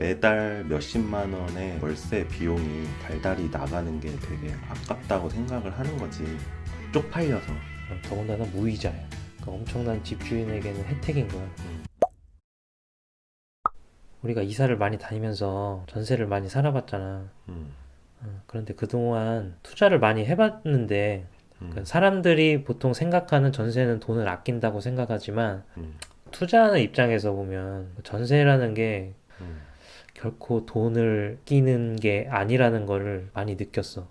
매달 몇십만 원의 월세 비용이 달달이 나가는 게 되게 아깝다고 생각을 하는 거지. 쪽팔려서. 더군다나 무이자야. 그러니까 엄청난 집주인에게는 혜택인 거야. 우리가 이사를 많이 다니면서 전세를 많이 살아봤잖아. 음, 그런데 그동안 투자를 많이 해봤는데 음, 사람들이 보통 생각하는 전세는 돈을 아낀다고 생각하지만 음, 투자하는 입장에서 보면 전세라는 게 음. 결코 돈을 끼는 게 아니라는 거를 많이 느꼈어.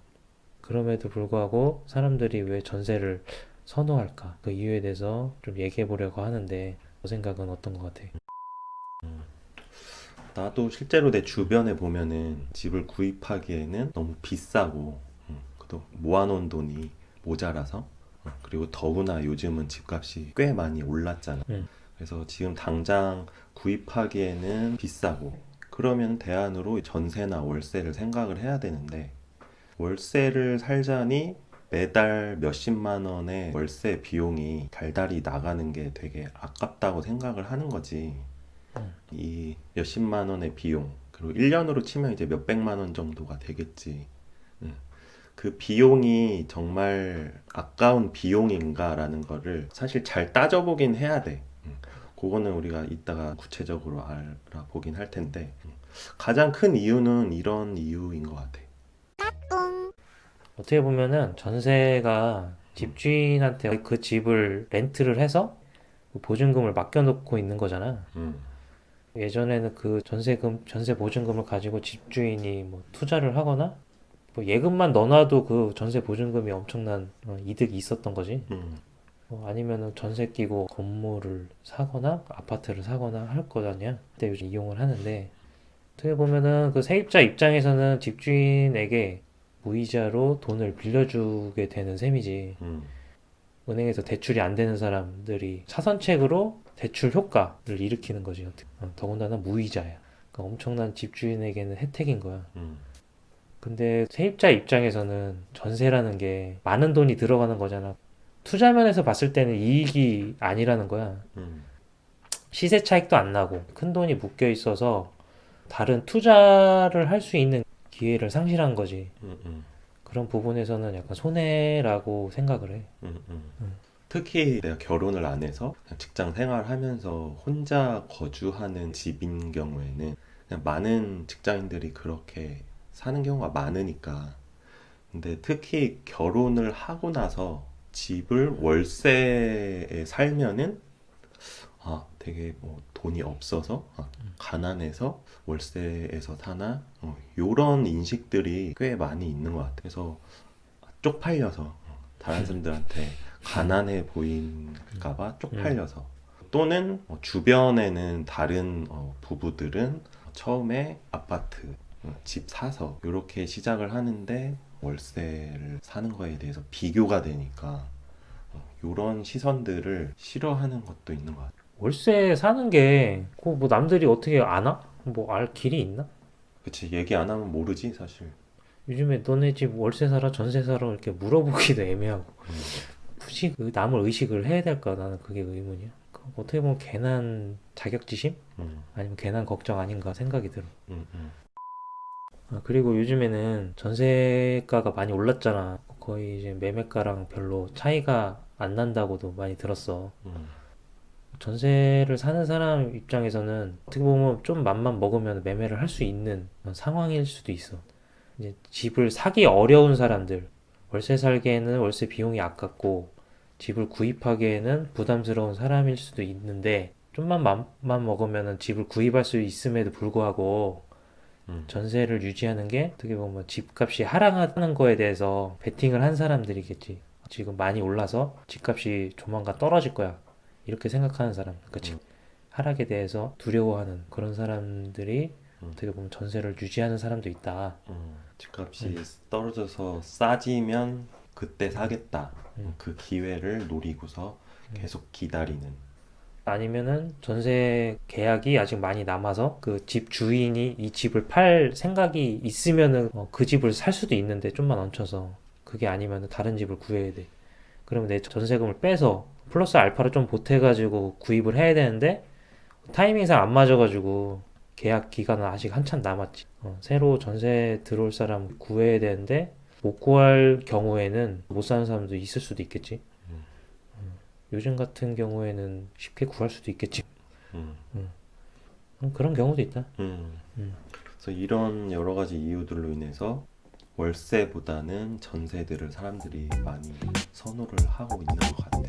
그럼에도 불구하고 사람들이 왜 전세를 선호할까? 그 이유에 대해서 좀 얘기해 보려고 하는데, 너 생각은 어떤 것 같아? 나도 실제로 내 주변에 보면은 집을 구입하기에는 너무 비싸고, 또 모아놓은 돈이 모자라서, 그리고 더구나 요즘은 집값이 꽤 많이 올랐잖아. 응, 그래서 지금 당장 구입하기에는 비싸고, 그러면 대안으로 전세나 월세를 생각을 해야 되는데, 월세를 살자니 매달 몇십만 원의 월세 비용이 달달이 나가는 게 되게 아깝다고 생각을 하는 거지. 이 몇십만 원의 비용, 그리고 1년으로 치면 이제 몇백만 원 정도가 되겠지. 음. 그 비용이 정말 아까운 비용인가라는 거를 사실 잘 따져보긴 해야 돼. 그거는 우리가 이따가 구체적으로 알아보긴 할 텐데, 가장 큰 이유는 이런 이유인 것 같아. 어떻게 보면은 전세가 음, 집주인한테 그 집을 렌트를 해서 그 보증금을 맡겨놓고 있는 거잖아. 음, 예전에는 그 전세 보증금을 가지고 집주인이 뭐 투자를 하거나 뭐 예금만 넣어놔도 그 전세 보증금이 엄청난 이득이 있었던 거지. 음, 아니면은 전세 끼고 건물을 사거나 아파트를 사거나 할 거 아니야. 그때 요즘 이용을 하는데 어떻게 보면은 그 세입자 입장에서는 집주인에게 무이자로 돈을 빌려주게 되는 셈이지. 음, 은행에서 대출이 안 되는 사람들이 차선책으로 대출 효과를 일으키는 거지. 더군다나 무이자야. 그러니까 엄청난 집주인에게는 혜택인 거야. 음, 근데 세입자 입장에서는 전세라는 게 많은 돈이 들어가는 거잖아. 투자 면에서 봤을 때는 이익이 아니라는 거야. 음, 시세 차익도 안 나고 큰 돈이 묶여 있어서 다른 투자를 할 수 있는 기회를 상실한 거지. 음, 음, 그런 부분에서는 약간 손해라고 생각을 해. 특히 내가 결혼을 안 해서 그냥 직장 생활하면서 혼자 거주하는 집인 경우에는 그냥 많은 직장인들이 그렇게 사는 경우가 많으니까. 근데 특히 결혼을 하고 나서 집을 월세에 살면은 되게 뭐 돈이 없어서 가난해서 월세에서 사나 요런 인식들이 꽤 많이 있는 것 같아요. 그래서 쪽팔려서 다른 사람들한테 가난해 보일까봐 쪽팔려서 또는 주변에는 다른 부부들은 처음에 아파트 집 사서 이렇게 시작을 하는데 월세를 사는 거에 대해서 비교가 되니까 이런 시선들을 싫어하는 것도 있는 것 같아요. 월세 사는 게, 그 뭐 남들이 어떻게 아나? 뭐 알 길이 있나? 그치, 얘기 안 하면 모르지 사실. 요즘에 너네 집 월세 살아, 전세 살아 이렇게 물어보기도 애매하고 음, 굳이 그 남을 의식을 해야 될까? 나는 그게 의문이야. 어떻게 보면 괜한 자격지심? 음, 아니면 괜한 걱정 아닌가 생각이 들어. 음, 음, 그리고 요즘에는 전세가가 많이 올랐잖아. 거의 이제 매매가랑 별로 차이가 안 난다고도 많이 들었어. 음, 전세를 사는 사람 입장에서는 어떻게 보면 좀 맘만 먹으면 매매를 할 수 있는 상황일 수도 있어. 이제 집을 사기 어려운 사람들, 월세 살기에는 월세 비용이 아깝고 집을 구입하기에는 부담스러운 사람일 수도 있는데 좀만 맘만 먹으면 집을 구입할 수 있음에도 불구하고 음, 전세를 유지하는 게 어떻게 보면 집값이 하락하는 거에 대해서 베팅을 한 사람들이겠지. 지금 많이 올라서 집값이 조만간 떨어질 거야. 이렇게 생각하는 사람. 그러니까 집 음, 하락에 대해서 두려워하는 그런 사람들이 음, 어떻게 보면 전세를 유지하는 사람도 있다. 집값이 떨어져서 싸지면 그때 사겠다. 음. 그 기회를 노리고서 계속 기다리는. 아니면은 전세 계약이 아직 많이 남아서 그 집 주인이 이 집을 팔 생각이 있으면은 그 집을 살 수도 있는데 좀만 얹혀서 그게 아니면은 다른 집을 구해야 돼. 그러면 내 전세금을 빼서 플러스 알파를 좀 보태가지고 구입을 해야 되는데 타이밍상 안 맞아가지고 계약 기간은 아직 한참 남았지. 새로 전세 들어올 사람 구해야 되는데 못 구할 경우에는 못 사는 사람도 있을 수도 있겠지. 요즘 같은 경우에는 쉽게 구할 수도 있겠지. 음. 그런 경우도 있다. 음. 음. 그래서 이런 여러 가지 이유들로 인해서 월세보다는 전세들을 사람들이 많이 선호를 하고 있는 것 같아.